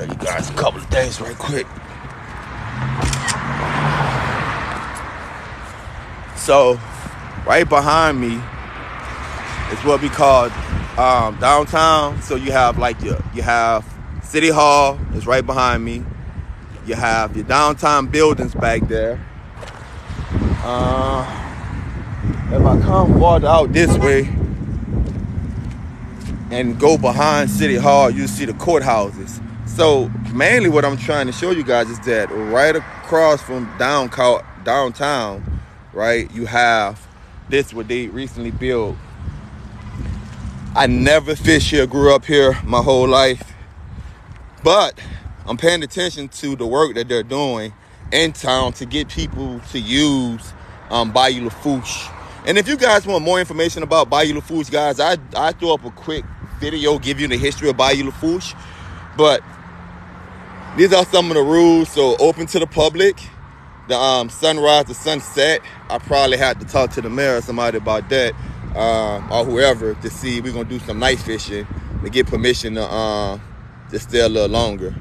show you guys a couple of things right quick. So, right behind me is what we call downtown. So you have like you have City Hall is right behind me. You have your downtown buildings back there. If I come farther out this way and go behind City Hall, you see the courthouses. So mainly what I'm trying to show you guys is that right across from downtown, right, you have this what they recently built. I never fished here, grew up here my whole life, but I'm paying attention to the work that they're doing in town to get people to use Bayou Lafourche. And if you guys want more information about Bayou Lafourche, guys, I throw up a quick video, give you the history of Bayou Lafourche. But these are some of the rules. So open to the public. The sunrise to sunset. I probably had to talk to the mayor or somebody about that, or whoever, to see we're gonna do some night fishing to get permission to stay a little longer.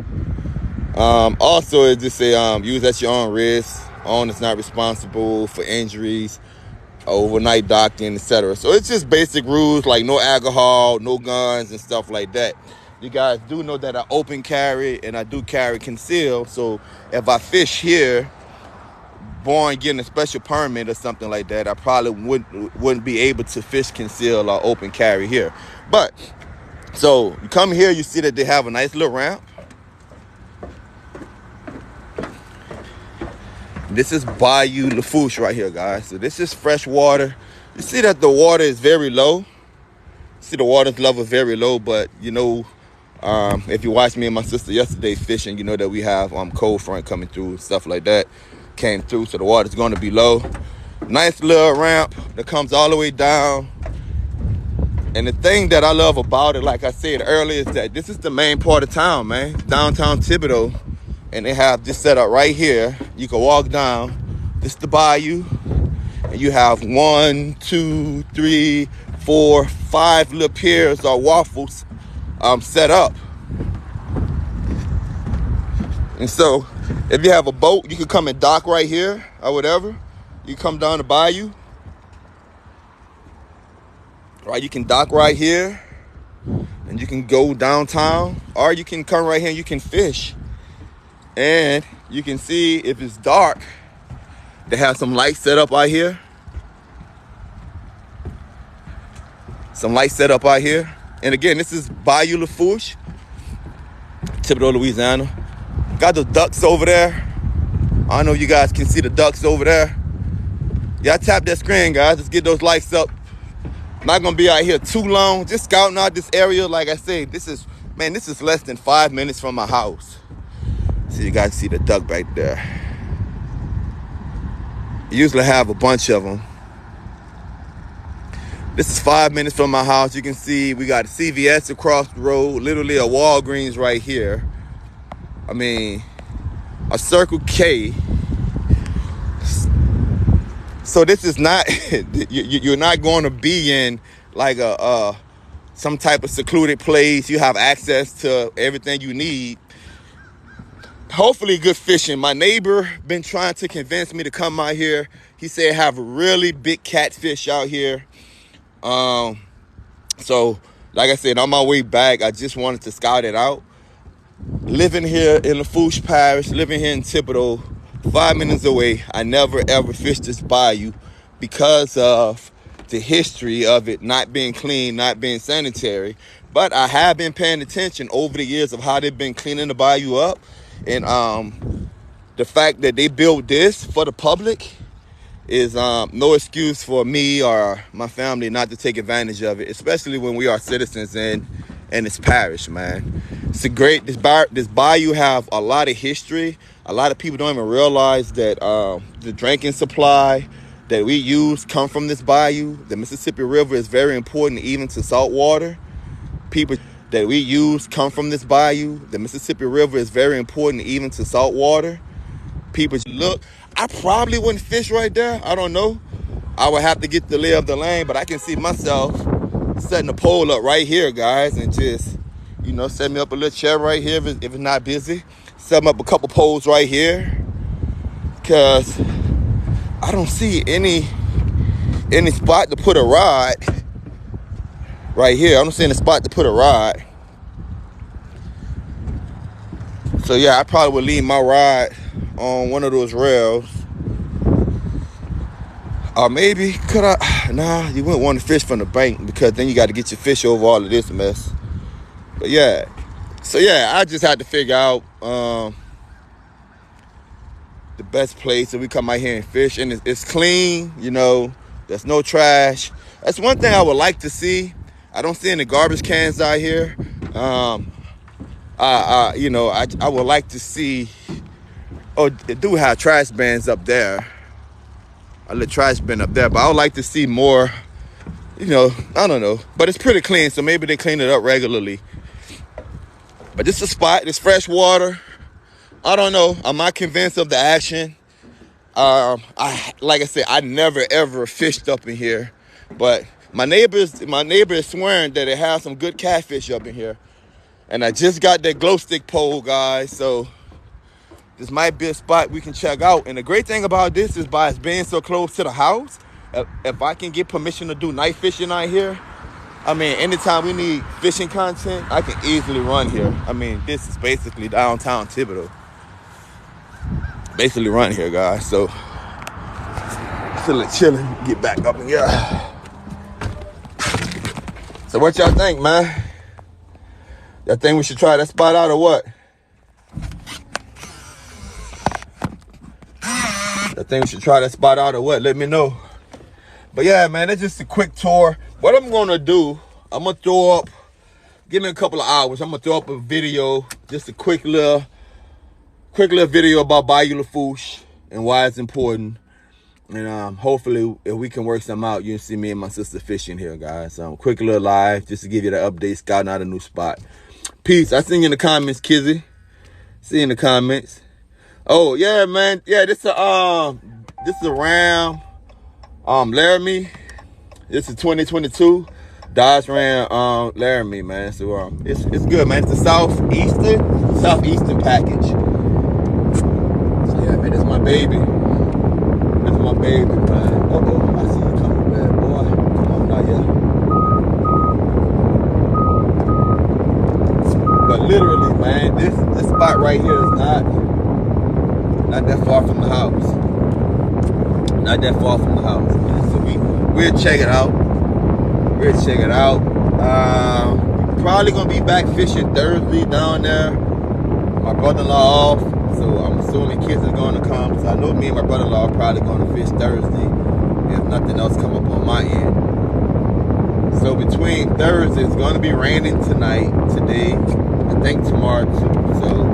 Also, it just say use at your own risk. Owner is not responsible for injuries, overnight docking, etc. So it's just basic rules like no alcohol, no guns, and stuff like that. You guys do know that I open carry and I do carry concealed. So if I fish here, born getting a special permit or something like that, I probably wouldn't be able to fish concealed or open carry here. But so you come here, you see that they have a nice little ramp. This is Bayou Lafourche right here, guys. So this is fresh water. You see that the water is very low. See the water level is very low, but you know, if you watched me and my sister yesterday fishing, you know that we have cold front coming through, stuff like that came through, so the water's going to be low. Nice little ramp that comes all the way down. And the thing that I love about it, like I said earlier, is that this is the main part of town, man. Downtown Thibodaux. And they have this set up right here. You can walk down. This is the bayou. And you have 1, 2, 3, 4, 5 little piers or waffles set up. And so if you have a boat, you can come and dock right here or whatever. You come down the bayou. Right, you can dock right here. And you can go downtown. Or you can come right here and you can fish. And you can see if it's dark, they have some lights set up out here. Some lights set up out here. And again, this is Bayou Lafourche, Thibodaux, Louisiana. Got the ducks over there. I don't know if you guys can see the ducks over there. Yeah, tap that screen, guys. Let's get those lights up. I'm not gonna be out here too long. Just scouting out this area. Like I said, this is less than 5 minutes from my house. So you guys see the duck back there. I usually have a bunch of them. This is 5 minutes from my house. You can see we got a CVS across the road, literally a Walgreens right here. I mean, a Circle K. So this is not, you're not going to be in like some type of secluded place. You have access to everything you need. Hopefully good fishing. My neighbor been trying to convince me to come out here. He said have really big catfish out here. So like I said, on my way back, I just wanted to scout it out. Living here in Lafourche Parish, living here in Thibodaux, 5 minutes away, I never ever fished this bayou because of the history of it not being clean, not being sanitary. But I have been paying attention over the years of how they've been cleaning the bayou up. And the fact that they built this for the public is no excuse for me or my family not to take advantage of it, especially when we are citizens in this parish, man. It's a great, this bayou have a lot of history. A lot of people don't even realize that the drinking supply that we use come from this bayou. The Mississippi River is very important even to saltwater. People that we use come from this bayou. The Mississippi River is very important even to saltwater. People look, I probably wouldn't fish right there. I don't know. I would have to get the lay of the land, but I can see myself setting a pole up right here, guys, and just, You know, set me up a little chair right here if it's not busy. Set me up a couple poles right here, because I don't see any spot to put a rod right here. I don't see any spot to put a rod. So yeah, I probably would leave my rod on one of those rails. Or maybe, could I? Nah, you wouldn't want to fish from the bank, because then you got to get your fish over all of this mess. But yeah, so yeah, I just had to figure out the best place that we come out here and fish. And it's clean, you know, there's no trash. That's one thing I would like to see. I don't see any garbage cans out here. You know, I would like to see, oh, it do have trash bins up there. A little trash bin up there, but I would like to see more, you know, I don't know. But it's pretty clean, so maybe they clean it up regularly. But this is a spot, it's fresh water. I don't know, I'm not convinced of the action. Like I said, I never ever fished up in here. But my neighbor is swearing that it has some good catfish up in here. And I just got that glow stick pole, guys, so this might be a spot we can check out. And the great thing about this is, by it being so close to the house, if I can get permission to do night fishing out here, I mean, anytime we need fishing content, I can easily run here. I mean, this is basically downtown Thibodeau. Basically run here, guys. So, still chilling, get back up in here. So what y'all think, man? Y'all think we should try that spot out or what? I think we should try that spot out or what? Let me know. But yeah, man, that's just a quick tour. What I'm gonna do, I'm gonna throw up, give me a couple of hours, I'm gonna throw up a video, just a quick little video about Bayou Lafourche and why it's important. And hopefully, if we can work something out, you can see me and my sister fishing here, guys. Quick little live, just to give you the update, scouting out a new spot. Peace. I see you in the comments, Kizzy. See you in the comments. Oh yeah, man. Yeah, this is a Ram Laramie. This is 2022 Dodge Ram Laramie, man. So it's good, man. It's the southeastern package. So yeah, man, this is my baby. This is my baby, man. Uh-oh, I see you coming, bad boy. Come on, not yet. But literally, man, this spot right here is not that far from the house. Not that far from the house, man. So we'll check it out. We'll check it out. Probably gonna be back fishing Thursday down there. My brother-in-law off, so I'm assuming kids are gonna come. So I know me and my brother-in-law are probably gonna fish Thursday if nothing else come up on my end. So between Thursday, it's gonna be raining today, I think tomorrow too. So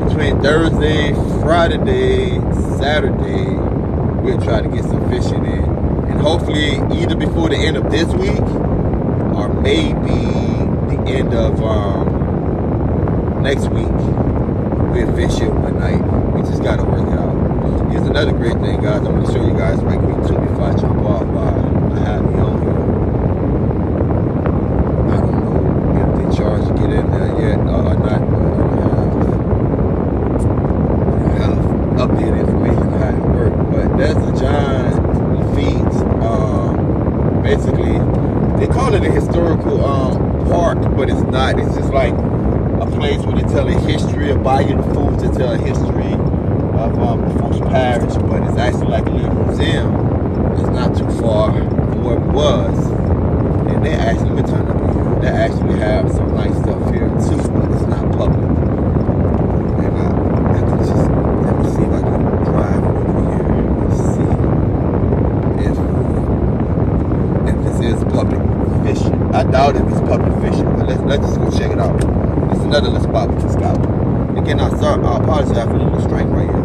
between Thursday, Friday, Saturday, we'll try to get some fishing in. And hopefully either before the end of this week or maybe the end of next week, we'll fish here one night. We just gotta work it out. Here's another great thing, guys. I'm gonna show you guys right quick too before I jump off while I have me on here. I don't know if they charge to get in there yet or not. Updated information on how it works, but that's the John Lafitte's. Basically, they call it a historical park, but it's not. It's just like a place where they tell a history of Bayou Lafourche, they tell a history of Lafourche Parish, but it's actually like a little museum. It's not too far from where it was, and they actually, let me turn up here. They actually have some nice stuff here too, but it's not public. See if I can drive over here and see if this is public fishing. I doubt if it's public fishing, but let's just go check it out. It's another little spot we can scout. Again, I apologize for the little strike right here.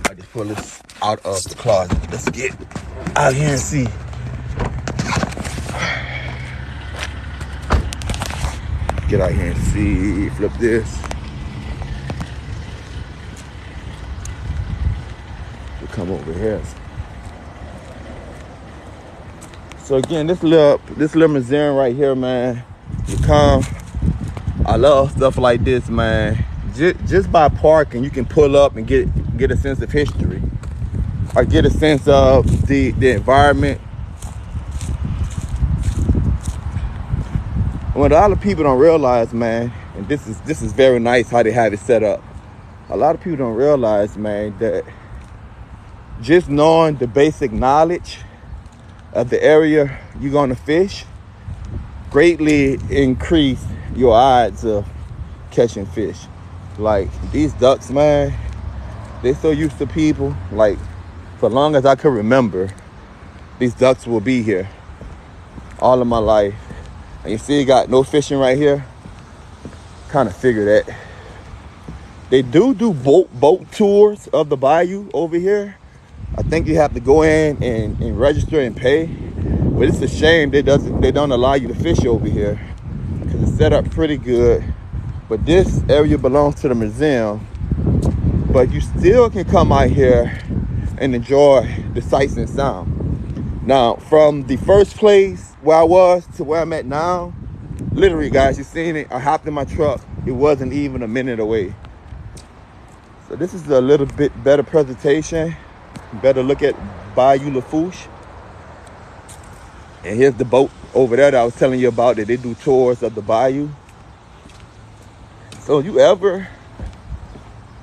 I just pull this out of the closet. Let's get out here and see. Get out here and see. Flip this. Come over here. So again, this little museum right here, man. You come. I love stuff like this, man. Just by parking, you can pull up and get a sense of history, or get a sense of the environment. What a lot of people don't realize, man, and this is very nice how they have it set up. A lot of people don't realize, man, that just knowing the basic knowledge of the area you're gonna fish greatly increase your odds of catching fish. Like these ducks, man, they so used to people. Like for long as I can remember, these ducks will be here all of my life. And you see, you got no fishing right here. Kind of figure that. They do boat tours of the bayou over here. I think you have to go in and register and pay. But it's a shame they don't allow you to fish over here, because it's set up pretty good. But this area belongs to the museum. But you still can come out here and enjoy the sights and sound. Now, from the first place where I was to where I'm at now, literally, guys, you seen it. I hopped in my truck. It wasn't even a minute away. So this is a little bit better presentation. Better look at Bayou Lafourche. And here's the boat over there that I was telling you about, that they do tours of the bayou. So you ever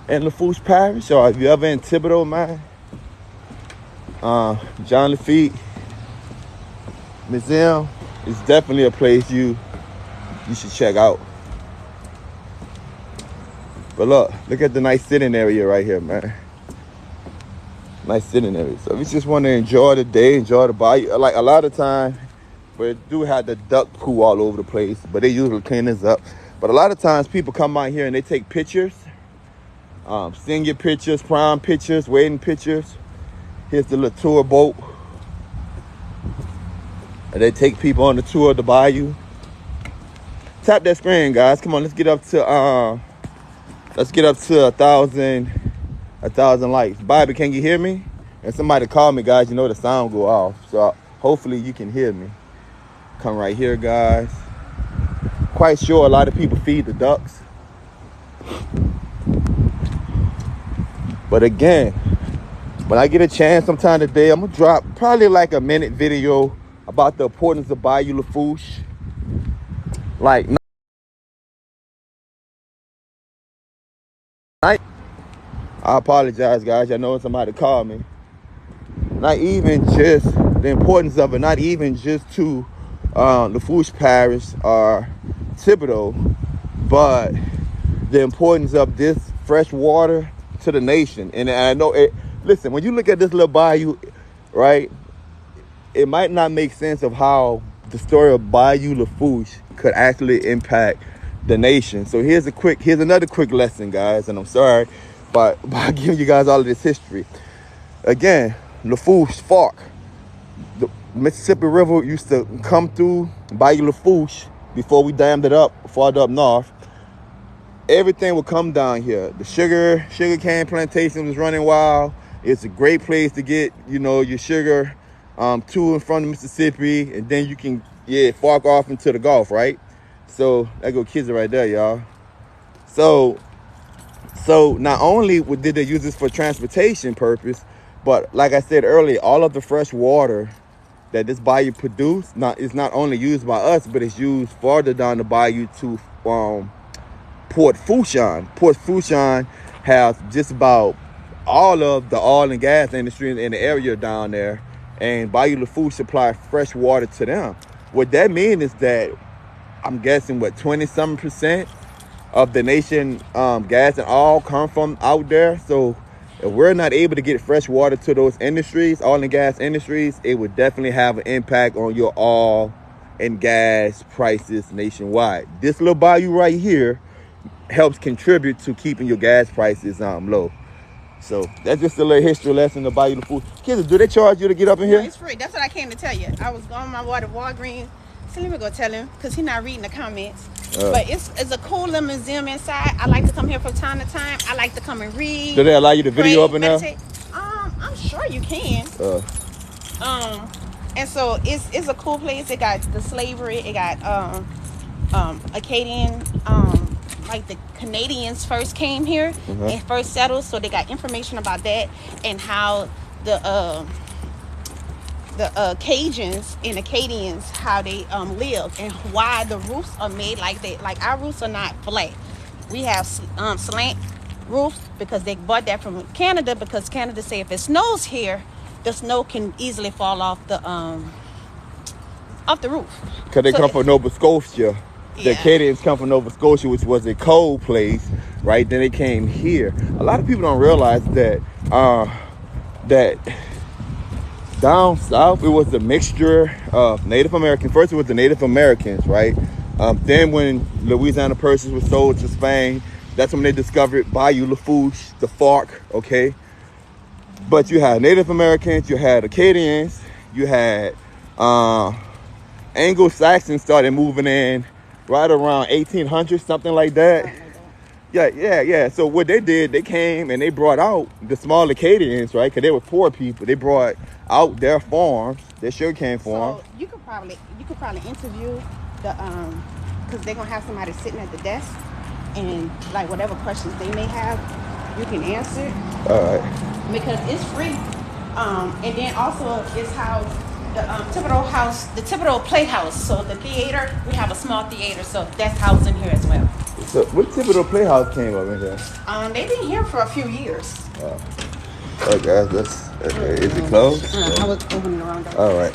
in Lafourche Parish, or if you ever in Thibodeau, man, John Lafitte Museum is definitely a place you should check out. But look at the nice sitting area right here, man. Nice sitting area. So if you just want to enjoy the day, enjoy the bayou, like a lot of times, but it do have the duck poo all over the place, but they usually clean this up. But a lot of times people come out here and they take pictures, senior pictures, prom pictures, wedding pictures. Here's the little tour boat. And they take people on the tour of the bayou. Tap that screen, guys. Come on, let's get up to 1,000 likes. Bobby, can you hear me? And somebody call me, guys. You know the sound go off. So hopefully you can hear me. Come right here, guys. Quite sure a lot of people feed the ducks. But again, when I get a chance sometime today, I'm gonna drop probably like a minute video about the importance of Bayou Lafourche. Like, I apologize, guys. I know somebody called me. Not even just the importance of it, not even just to Lafourche Parish or Thibodeau, but the importance of this fresh water to the nation. And I know it. Listen, when you look at this little bayou, right, it might not make sense of how the story of Bayou Lafourche could actually impact the nation. So here's another quick lesson, guys, and I'm sorry by giving you guys all of this history. Again, Lafourche Fork, the Mississippi River used to come through Bayou Lafourche before we dammed it up farther up north. Everything would come down here. The sugar cane plantation was running wild. It's a great place to get, your sugar to and from the Mississippi, and then you can fork off into the Gulf, right? So that go kids right there, y'all. So not only did they use this for transportation purpose, but like I said earlier, all of the fresh water that this bayou produced is not only used by us, but it's used farther down the bayou to Port Fourchon. Port Fourchon has just about all of the oil and gas industry in the area down there, and Bayou Lafourche supply fresh water to them. What that means is that I'm guessing 20-something% of the nation gas and oil come from out there. So if we're not able to get fresh water to those industries, oil and gas industries, it would definitely have an impact on your oil and gas prices nationwide. This little bayou right here helps contribute to keeping your gas prices low. So that's just a little history lesson about Bayou Lafourche. Kids, do they charge you to get up in here? No, it's free. That's what I came to tell you. I was going on my way to Walgreens. So let me go tell him, because he's not reading the comments. But it's a cool little museum inside. I like to come here from time to time. I like to come and read. Do they allow you to video up in there? I'm sure you can. And so it's a cool place. It got the slavery. It got Acadian, like the Canadians first came here and first settled. So they got information about that and how the Cajuns and Acadians, how they live and why the roofs are made like that. Like our roofs are not flat. We have slant roofs because they bought that from Canada, because Canada say if it snows here, the snow can easily fall off the roof. Because they come from Nova Scotia. The Acadians come from Nova Scotia, which was a cold place, right? Then they came here. A lot of people don't realize that that down south, it was a mixture of Native Americans. First, it was the Native Americans, right? Then when Louisiana Purchase was sold to Spain, that's when they discovered Bayou Lafourche, the Fork, okay? But you had Native Americans, you had Acadians, you had Anglo-Saxons started moving in right around 1800, something like that. Yeah. So what they did, they came and they brought out the small Acadians, right? Because they were poor people. They brought out their farms, their sugarcane farms. So you could probably interview the because they're gonna have somebody sitting at the desk, and like whatever questions they may have, you can answer. All right. Because it's free. And then also it's housed the Thibodeau Playhouse. So the theater, we have a small theater, so that's housed in here as well. So what Thibodeau Playhouse came up in here? They've been here for a few years. Okay, is it closed? I was opening the wrong door. All right.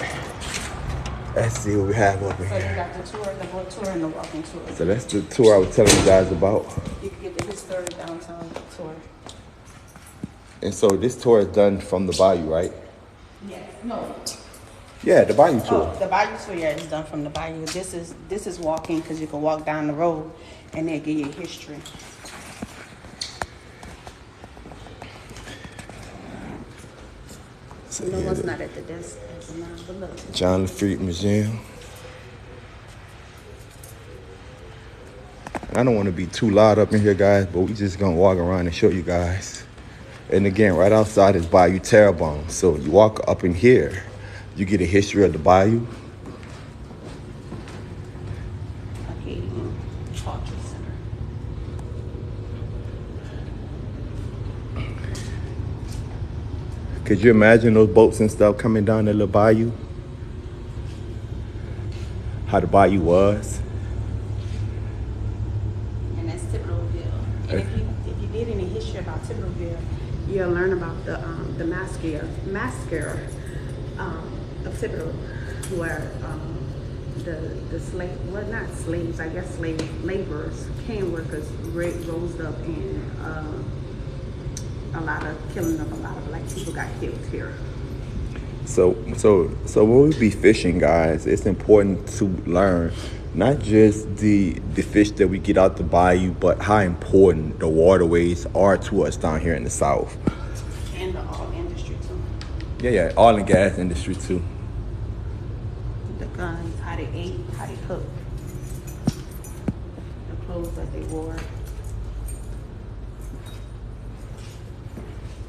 Let's see what we have over So here. you got the tour, the boat tour, and the walking tour. So that's the tour I was telling you guys about. You can get the historic downtown tour. And so this tour is done from the bayou, right? Yes. No. Yeah, the bayou tour. Oh, the bayou tour, yeah, is done from the bayou. This is walking, because you can walk down the road and they give you history. So no one's not at the desk. John Lafitte Museum. I don't want to be too loud up in here, guys, but we just gonna walk around and show you guys. And again, right outside is Bayou Terrebonne. So you walk up in here, you get a history of the bayou. Acadian Culture Center. Could you imagine those boats and stuff coming down the little bayou? How the bayou was. And that's Thibodeauville. And if you did any history about Thibodeauville, you'll learn about the mascara of Thibodeau, where the slave, well, not slaves, I guess laborers, cane workers rose up, and a lot of black people got killed here. So when we be fishing, guys, it's important to learn not just the fish that we get out the bayou, but how important the waterways are to us down here in the South. And the oil industry too. Yeah, oil and gas industry too. The guns, how they ate, how they cooked, the clothes that they wore.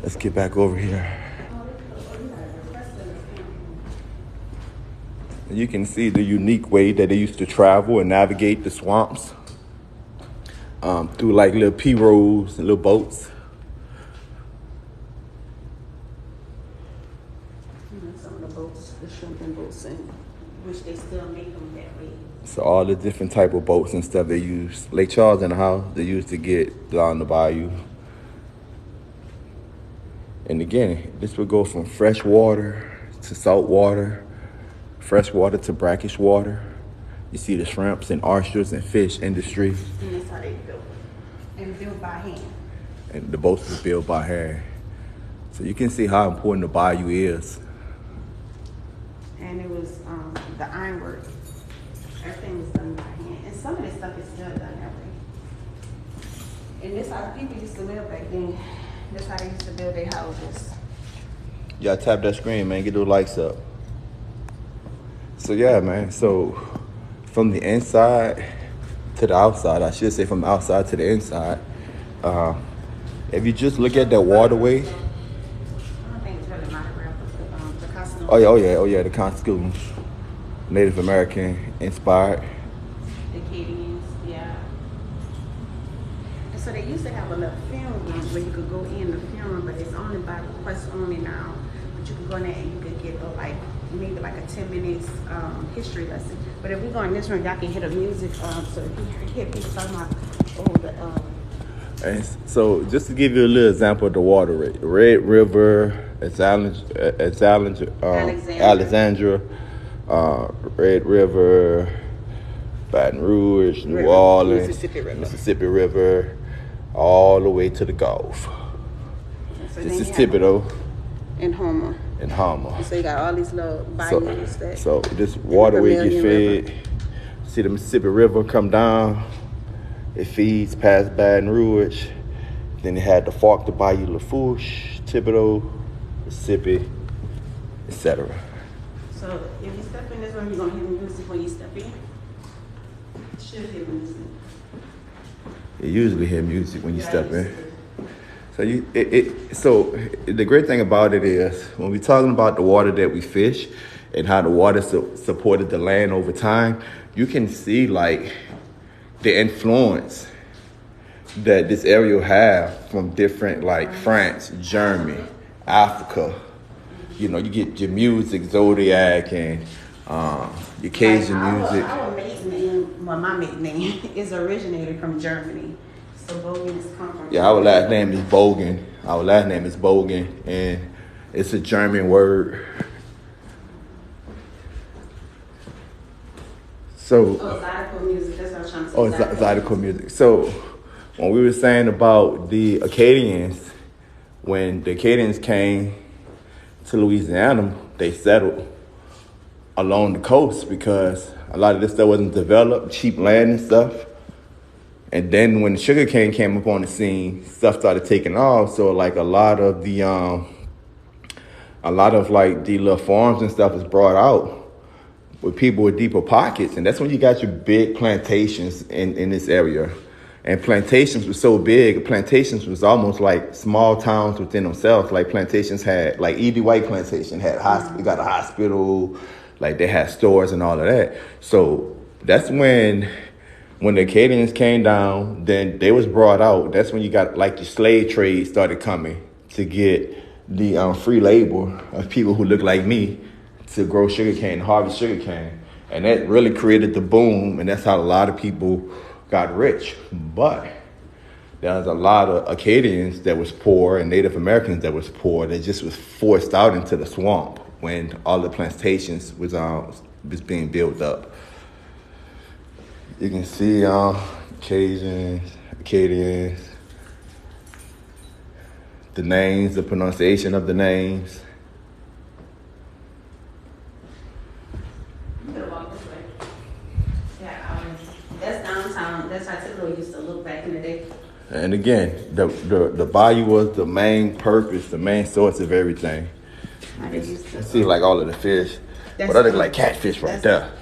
Let's get back over here. You can see the unique way that they used to travel and navigate the swamps through like little pirogues and little boats. Some of the boats, the shrimping boats, and which they still make them that way. So all the different type of boats and stuff they use. Lake Charles in the house, they used to get down the bayou. And again, this would go from fresh water to salt water, fresh water to brackish water. You see the shrimps and oysters and fish industry. And that's how they built. And built by hand. And the boats were built by hand. So you can see how important the bayou is. And it was the ironwork. Everything was done by hand. And some of this stuff is still done that way. And this how people used to live back then. That's how they used to build their houses. Y'all tap that screen, man. Get those likes up. So yeah, man. So from the inside to the outside, I should say from the outside to the inside. If you just look at that waterway. I don't think it's really my graph, but the costume. oh yeah, the Constitution, Native American inspired. The Acadians, yeah. And so they used to have a little film room where you could go in the film room, but it's only by request only now. But you could go in there and you could get maybe like a 10 minutes history lesson. But if we go in this room, y'all can hear the music. So if you hear people talking about And so, just to give you a little example of the water rate, Red River, Alexandria, Red River, Baton Rouge, New Orleans, Mississippi River, all the way to the Gulf. So this is Thibodeau. And Homer. And Homer. So you got all these little bayous so this waterway get fed. See the Mississippi River come down. It feeds past Baton Rouge. Then it had the fork to Bayou Lafourche, Thibodeau, Mississippi, etc. So if you step in this room, you're gonna hear music when you step in. Should hear music. You usually hear music when you step in. So the great thing about it is when we're talking about the water that we fish and how the water supported the land over time, you can see like the influence that this area have from different like France, Germany, Africa. You know, you get your music, Zodiac, and your Cajun music. Our maiden name, well, my maiden name is originated from Germany. So Bogans come from Yeah, our last name is Bogan. And it's a German word. So, zydeco music, that's what I was trying to say. Zydeco music. So, when we were saying about the Acadians, when the Acadians came to Louisiana, they settled along the coast because a lot of this stuff wasn't developed, cheap land and stuff. And then when sugarcane came up on the scene, stuff started taking off. So like a lot of the little farms and stuff was brought out with people with deeper pockets. And that's when you got your big plantations in this area. And plantations were so big, plantations was almost like small towns within themselves. Like plantations had, like E.D. White Plantation had, got a hospital, like they had stores and all of that. So that's when the Acadians came down, then they was brought out. That's when you got like the slave trade started coming to get the free labor of people who look like me to grow sugarcane, harvest sugarcane. And that really created the boom, and that's how a lot of people got rich. But there was a lot of Acadians that was poor and Native Americans that was poor that just was forced out into the swamp when all the plantations was being built up. You can see Cajuns, Acadians, the names, the pronunciation of the names. You better walk this way. Yeah, that's downtown. That's how Thibodeau used to look back in the day. And again, the bayou was the main purpose, the main source of everything. You see like all of the fish. But I look like catfish right there.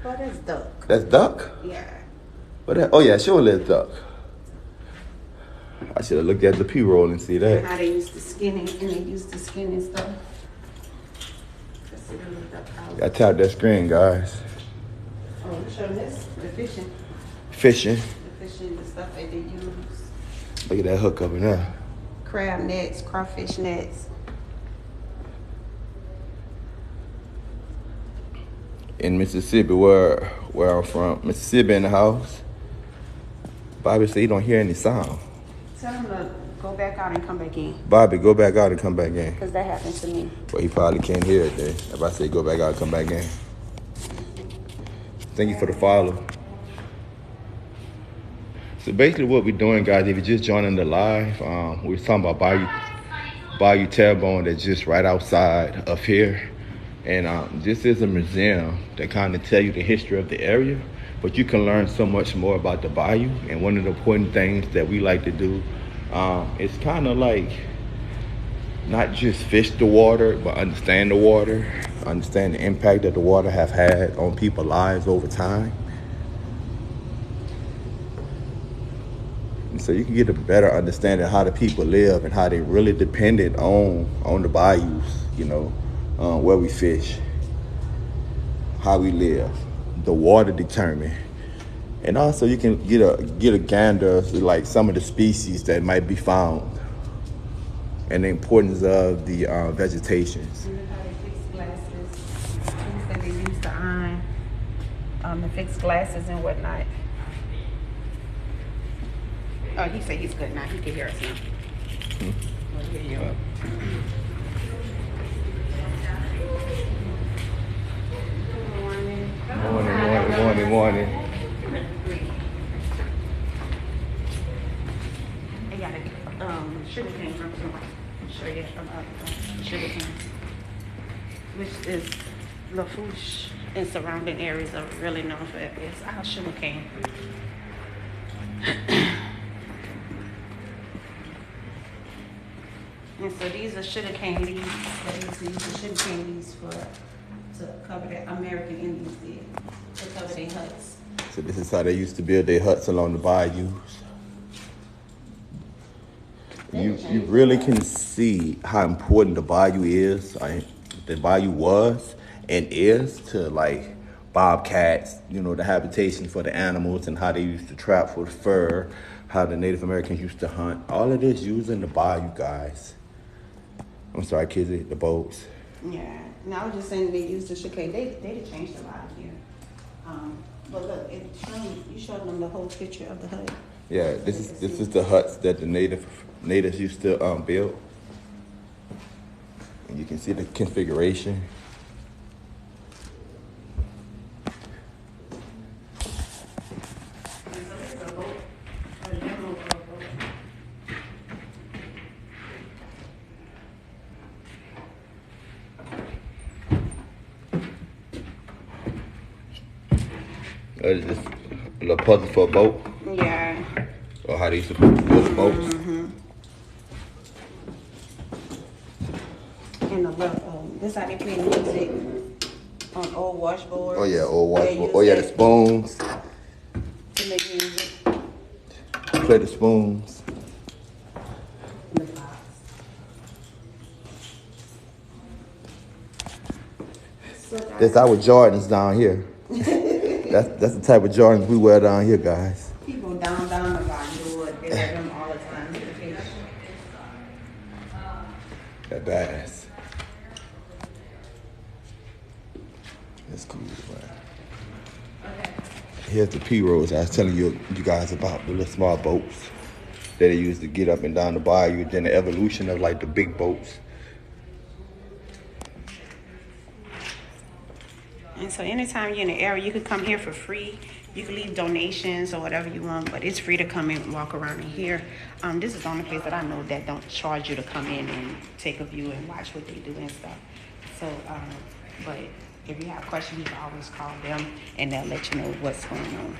Oh, that's duck. That's duck? Yeah. Oh yeah, surely it's duck. I should have looked at the P-roll and see that. And how they used to skin it, and they used to skin and stuff. I tapped that screen, guys. Oh, you showing this? The fishing. Fishing. The fishing, the stuff that they use. Look at that hook up in there. Crab nets, crawfish nets. In Mississippi, where I'm from, Mississippi in the house. Bobby said he don't hear any sound. Tell him to go back out and come back in. Bobby, go back out and come back in. Because that happened to me. Well, he probably can't hear it then. If I say go back out and come back in. Thank you for the follow. So basically what we're doing, guys, if you're just joining the live, we were talking about Bayou Terrebonne that's just right outside of here. And this is a museum that kind of tell you the history of the area, but you can learn so much more about the bayou. And one of the important things that we like to do is kind of like not just fish the water, but understand the water, understand the impact that the water have had on people's lives over time. And so you can get a better understanding of how the people live and how they really depended on the bayous, you know, where we fish, how we live, the water determine. And also you can get a gander of like some of the species that might be found and the importance of the vegetations. And how they fix glasses, things that they use to iron, to fix glasses and whatnot. Oh, he said he's good now. He can hear us now. We'll hear you. Morning. I got a sugar cane from show you sugar cane, which is Lafourche and surrounding areas are really known for it. It's our sugar cane. And so these are sugar cane leaves that they used to use the sugar cane leaves to cover the American Indians did, to cover their huts. So this is how they used to build their huts along the bayous. You really can see how important the bayou is. The bayou was and is to like bobcats, you know, the habitation for the animals and how they used to trap for the fur, how the Native Americans used to hunt. All of this using the bayou, guys. I'm sorry, Kizzy, the boats. Yeah, and I was just saying they used the sugar cane. They changed a lot here. But look, you showed them the whole picture of the hut. Yeah, this is the huts that the natives used to build. And you can see the configuration. Is this a little puzzle for a boat? Yeah. Or how they used to build the boats? Mm-hmm. And the this how they play music on old washboards. Oh yeah, old washboard. Oh yeah, the spoons. To make music. Play the spoons. The pots. That's our Jordans down here. That's the type of Jordans we wear down here, guys. People down the bayou, they wear them all the time. That bass. That's cool, man. Okay. Here's the P-Roads I was telling you guys about, the little small boats that they used to get up and down the bayou, then the evolution of like the big boats. And so anytime you're in the area, you could come here for free. You can leave donations or whatever you want, but it's free to come in and walk around in here. This is the only place that I know that don't charge you to come in and take a view and watch what they do and stuff. So, but if you have questions, you can always call them and they'll let you know what's going on.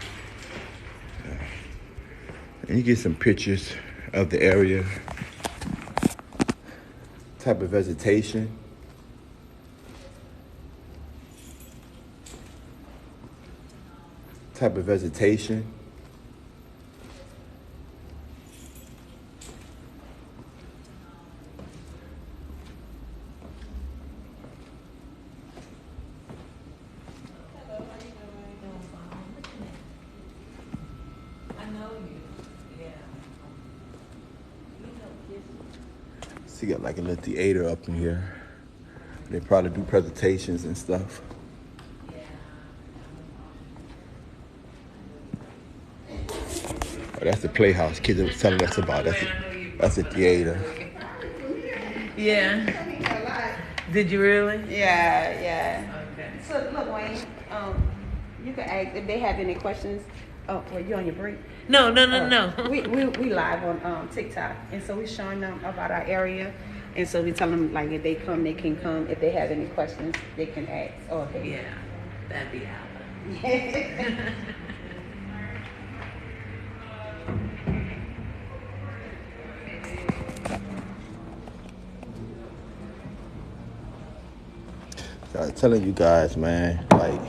And you get some pictures of the area, type of vegetation. Type of vegetation. Hello, how you doing? I know you. Yeah. So you got like a little theater up in here. They probably do presentations and stuff. Oh, that's the playhouse kids was telling us about. That's a theater. Yeah. Did you really? Yeah. Okay. So look, Wayne, you can ask if they have any questions. Oh, well, you on your break? No. We live on TikTok, and so we're showing them about our area, and so we tell them like if they come, they can come. If they have any questions, they can ask. Oh, okay. Yeah, that'd be out. I was telling you guys, man, like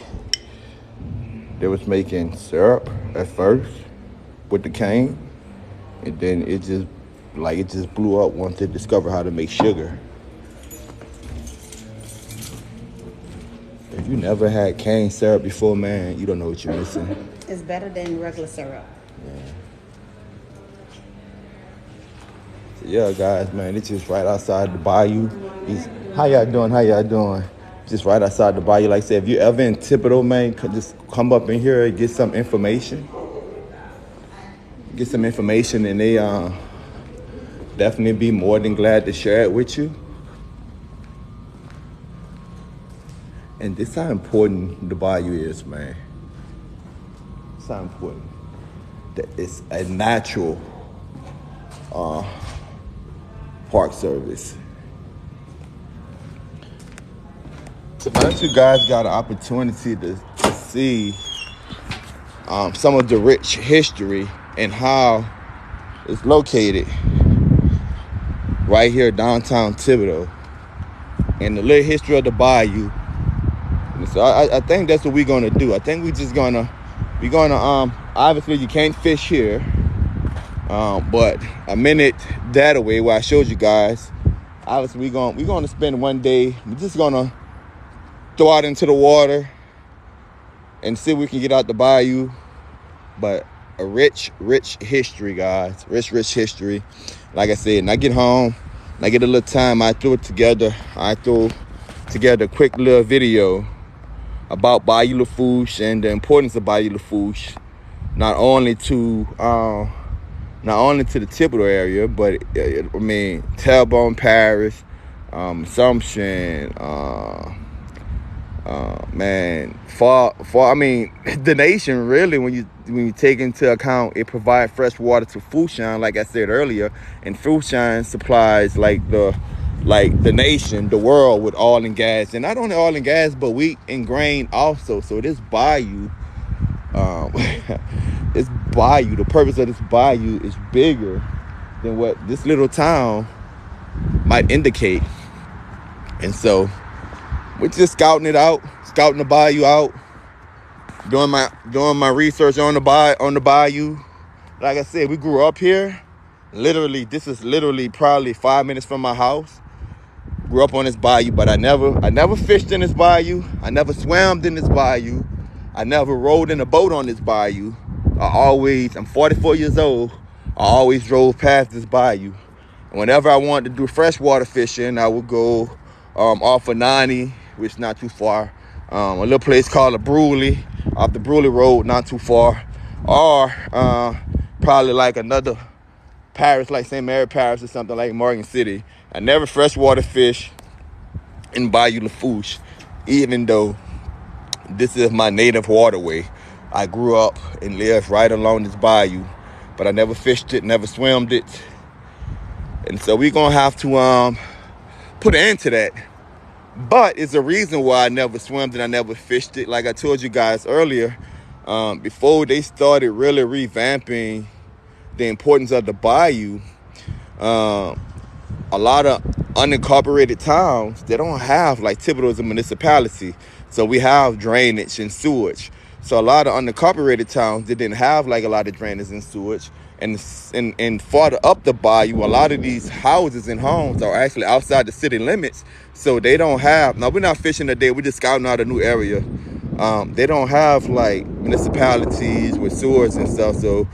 they was making syrup at first with the cane, and then it just blew up once they discovered how to make sugar. If you never had cane syrup before, man, you don't know what you're missing. It's better than regular syrup. Yeah, guys, man, it's just right outside the bayou. How y'all doing? How y'all doing? Just right outside the bayou. Like I said, if you're ever in Thibodeau, man, just come up in here and get some information. Get some information, and they definitely be more than glad to share it with you. And this how important the bayou is, man. It's how important that it's a natural park service. So now that you guys got an opportunity to see some of the rich history and how it's located right here downtown Thibodeau, and the little history of the bayou. And so I think that's what we're gonna do. I think we're gonna obviously you can't fish here, but a minute that away where I showed you guys, obviously we're gonna spend one day. We're just gonna throw out into the water and see if we can get out the bayou. But a rich history, guys. Rich history. Like I said, and I get home, and I get a little time, I throw together a quick little video about Bayou Lafourche and the importance of Bayou Lafourche, not only to the Thibodeau area, but I mean Terrebonne Parish, Assumption, man, far. I mean, the nation really, when you take into account it provides fresh water to Fouchon, like I said earlier, and Fouchon supplies like the nation, the world with oil and gas, and not only oil and gas, but wheat and grain also. So this bayou, the purpose of this bayou is bigger than what this little town might indicate, and so we're just scouting the bayou out, doing my research on the bayou. Like I said, we grew up here. Literally, this is literally probably 5 minutes from my house. Grew up on this bayou, but I never fished in this bayou. I never swam in this bayou. I never rode in a boat on this bayou. I'm 44 years old. I always drove past this bayou. And whenever I wanted to do freshwater fishing, I would go off of 90, which is not too far. A little place called the Bruley, off the Bruley Road, not too far. Or probably like another parish, like St. Mary Parish or something like Morgan City. I never freshwater fish in Bayou Lafourche, even though this is my native waterway. I grew up and lived right along this bayou, but I never fished it, never swam it. And so we're going to have to put an end to that. But it's a reason why I never swam and I never fished it. Like I told you guys earlier, before they started really revamping the importance of the bayou, a lot of unincorporated towns, they don't have, like Thibodeau is a municipality, so we have drainage and sewage. So a lot of unincorporated towns, they didn't have like a lot of drainage and sewage. And farther up the bayou, a lot of these houses and homes are actually outside the city limits. So they don't have, now we're not fishing today, we're just scouting out a new area. They don't have like municipalities with sewers and stuff. So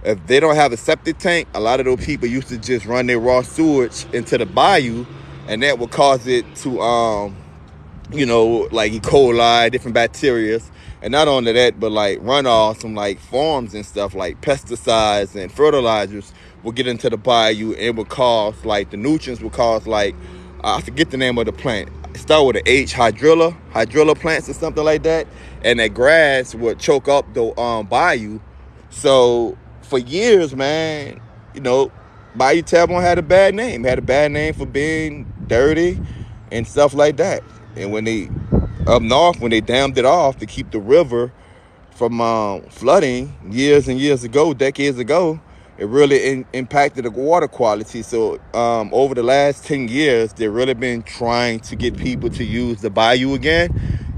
if they don't have a septic tank, a lot of those people used to just run their raw sewage into the bayou, and that would cause it to, like E. coli, different bacteria. And not only that, but like runoff from like farms and stuff, like pesticides and fertilizers will get into the bayou and would cause like the nutrients would cause like, I forget the name of the plant. It start with an H, hydrilla plants or something like that. And that grass would choke up the bayou. So for years, man, Bayou Terrebonne had a bad name. Had a bad name for being dirty and stuff like that. And when they up north, when they dammed it off to keep the river from flooding years and years ago, decades ago, it really impacted the water quality. So over the last 10 years, they've really been trying to get people to use the bayou again.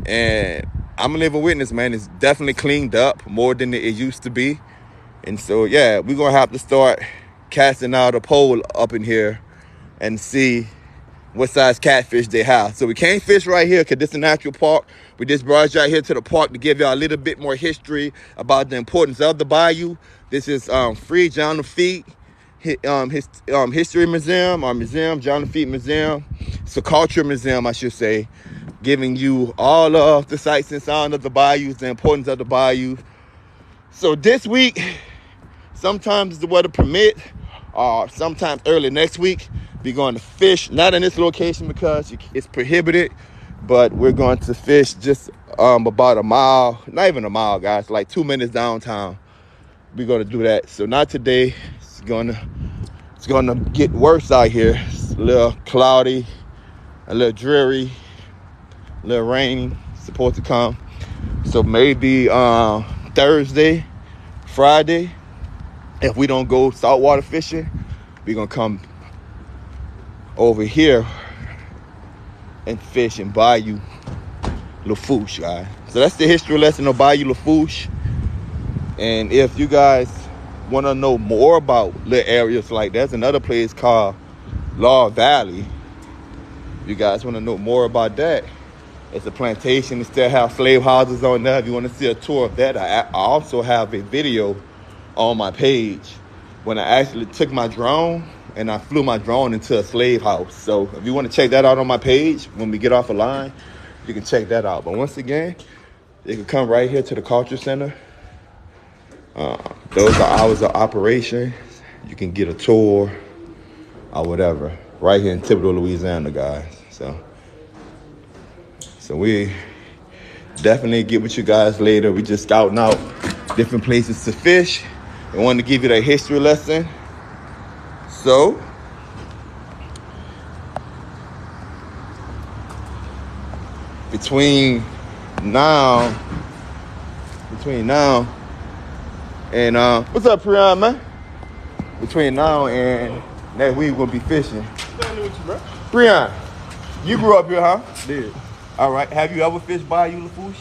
And I'm a living witness, man. It's definitely cleaned up more than it used to be. And so, yeah, we're going to have to start casting out a pole up in here and see what size catfish they have. So we can't fish right here because this is a natural park. We just brought you out here to the park to give y'all a little bit more history about the importance of the bayou. This is Free John Lafitte History Museum, or Museum, John Lafitte Museum. It's a culture museum, I should say, giving you all of the sights and sounds of the bayous, the importance of the bayou. So this week, sometimes the weather permit, or sometimes early next week, we're going to fish, not in this location because it's prohibited, but we're going to fish just about a mile, not even a mile, guys, like 2 minutes downtown. We're going to do that. So not today. It's gonna get worse out here. It's a little cloudy, a little dreary, a little rainy. It's supposed to come. So maybe Thursday, Friday, if we don't go saltwater fishing, we're gonna come over here and fish in Bayou Lafourche, guys. So that's the history lesson of Bayou Lafourche. And if you guys want to know more about little areas like there's another place called Law Valley. If you guys want to know more about that, it's a plantation. It still have slave houses on there. If you want to see a tour of that, I also have a video on my page when I actually took my drone and I flew my drone into a slave house. So if you want to check that out on my page when we get off the line, you can check that out. But once again, you can come right here to the Culture Center. Those are hours of operation. You can get a tour or whatever right here in Thibodaux, Louisiana, guys. So we definitely get with you guys later. We just scouting out different places to fish. We wanted to give you that history lesson. So between now and what's up, Priyan, man? Between now and next week, we'll be fishing. Priyan, you grew up here, huh? Did. All right. Have you ever fished Bayou Lafourche?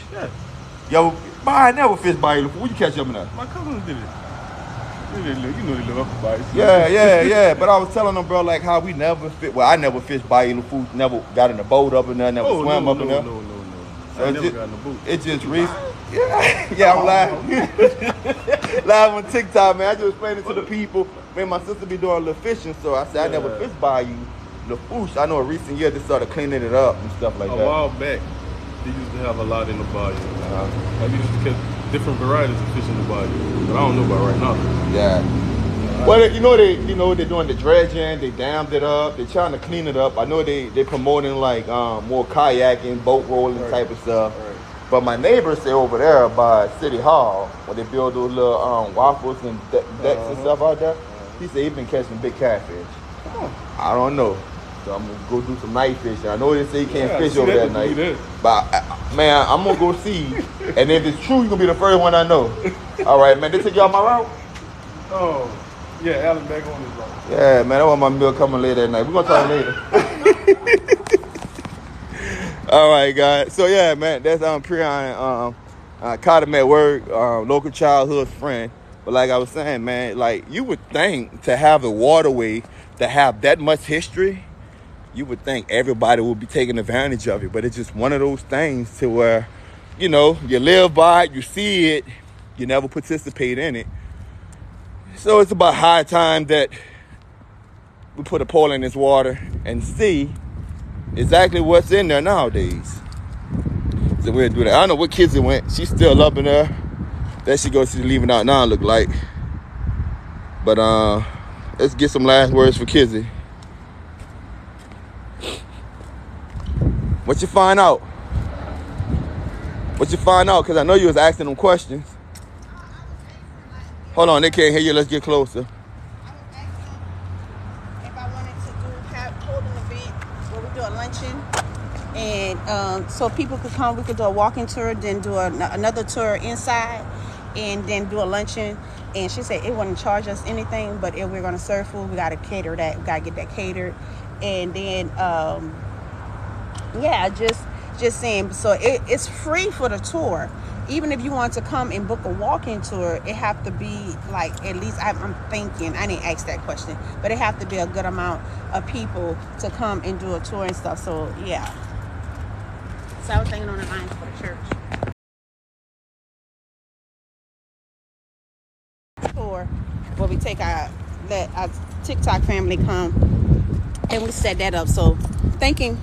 Yeah. I never fished Bayou Lafourche. Where you catch up in there? My cousins did it. You know they live up in Bayou. Yeah. But I was telling them, bro, like how we never fit. Well, I never fished Bayou Lafourche. Never got in the boat up in there. Never swam up in there. No. So I never got in the boat. It's just recent. Yeah, I'm live. Live on TikTok, man. I just explained it to the people. Man, my sister be doing a little fishing, so I said I never fished Bayou Lafourche. I know in recent years they started cleaning it up and stuff like that. A while back, they used to have a lot in the bayou. I used to catch different varieties of fish in the bayou, but I don't know about right now. Yeah. Well, you know they're doing the dredging. They dammed it up. They're trying to clean it up. I know they promoting like more kayaking, boat rolling type of stuff. Right. But my neighbors say over there by City Hall, where they build those little waffles and decks and stuff out there, he said he's been catching big catfish. I don't know. So I'm going to go do some night fishing. I know they say you can't fish over that night. But, man, I'm going to go see. And if it's true, you're going to be the first one I know. All right, man. They took you off my route? Oh, yeah, Alan back on his route. Yeah, man. I want my meal coming later at night. We're going to talk later. All right, guys. So, yeah, man. That's Priyan. Caught him at work. Local childhood friend. But like I was saying, man, like you would think to have a waterway to have that much history, you would think everybody would be taking advantage of it. But it's just one of those things to where, you live by it, you see it, you never participate in it. So it's about high time that we put a pole in this water and see exactly what's in there nowadays. So we'll do that. I don't know what kids it went. She's still up in there. That she goes to leaving out now, look like. But let's get some last words for Kizzy. What you find out? Because I know you was asking them questions. Hold on, they can't hear you. Let's get closer. I was asking if I wanted to hold an event where we do a luncheon. And so people could come, we could do a walking tour, then do another tour inside, and then do a luncheon. And she said it wouldn't charge us anything, but if we're going to serve food, we got to cater that. We got to get that catered. And then, just saying, so it's free for the tour. Even if you want to come and book a walking tour, it have to be like, at least I'm thinking, I didn't ask that question, but it have to be a good amount of people to come and do a tour and stuff. So, yeah. I was thinking on the lines for the church. Or where we let our TikTok family come and we set that up. So thinking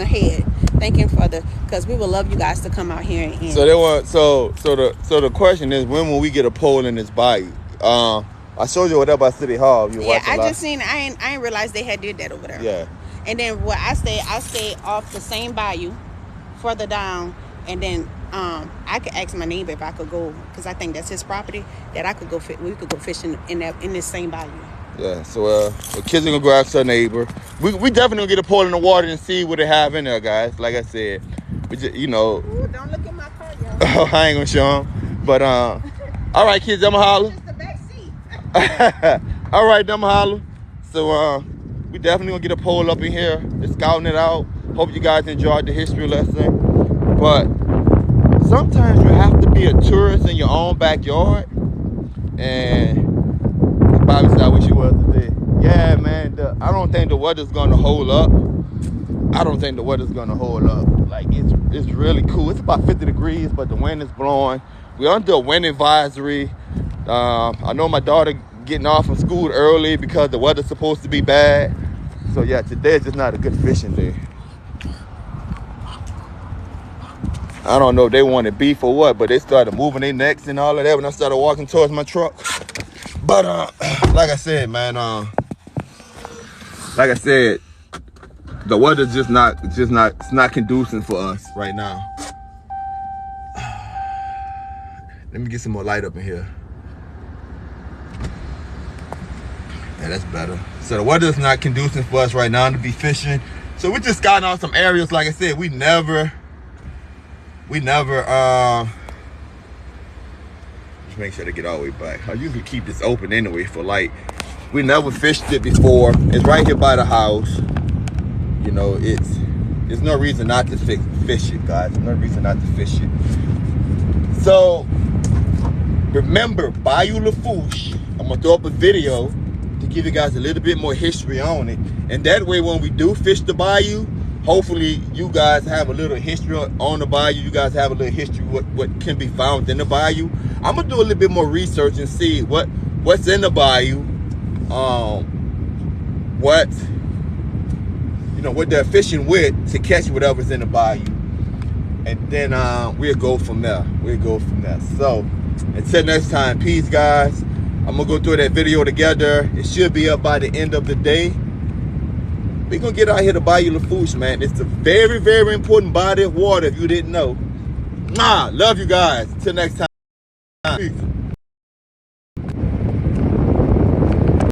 ahead, because we would love you guys to come out here and So they want so the question is, when will we get a pole in this bayou? I showed you what up by City Hall. I just seen. I ain't realized they had did that over there. Yeah. And then where I stay off the same bayou, further down, and then I could ask my neighbor if I could go, because I think that's his property, that I could go. We could go fishing in this same bayou. Yeah. So the kids are gonna go ask their neighbor. We definitely gonna get a pole in the water and see what they have in there, guys. Like I said, we just, Ooh, don't look at my car, y'all. I ain't gonna show them. But all right, kids, I'ma holler. Just the back seat. All right, I'ma holler. So we definitely gonna get a pole up in here. Just scouting it out. Hope you guys enjoyed the history lesson. But sometimes you have to be a tourist in your own backyard. And Bobby said, I wish you was today. Yeah, man. I don't think the weather's gonna hold up. Like it's really cool. It's about 50 degrees, but the wind is blowing. We're under a wind advisory. I know my daughter getting off from school early because the weather's supposed to be bad. So yeah, today is just not a good fishing day. I don't know if they wanted beef or what, but they started moving their necks and all of that when I started walking towards my truck. But like I said, man, the weather's just not conducive for us right now. Let me get some more light up in here. Yeah, that's better. So the weather's not conducive for us right now to be fishing. So we're just scouting out some areas. Like I said, we never just make sure to get all the way back. I usually keep this open anyway for light. We never fished it before. It's right here by the house. You know, there's no reason not to fish it, guys. There's no reason not to fish it. So remember, Bayou Lafourche. I'm gonna throw up a video to give you guys a little bit more history on it. And that way, when we do fish the bayou, hopefully you guys have a little history on the bayou. You guys have a little history what can be found in the bayou. I'm gonna do a little bit more research and see what's in the bayou. What they're fishing with to catch whatever's in the bayou. And then we'll go from there. So until next time, peace, guys. I'm gonna go through that video together. It should be up by the end of the day. We're gonna get out here to Bayou Lafourche, man. It's a very, very important body of water if you didn't know. Love you guys. Until next time. Peace.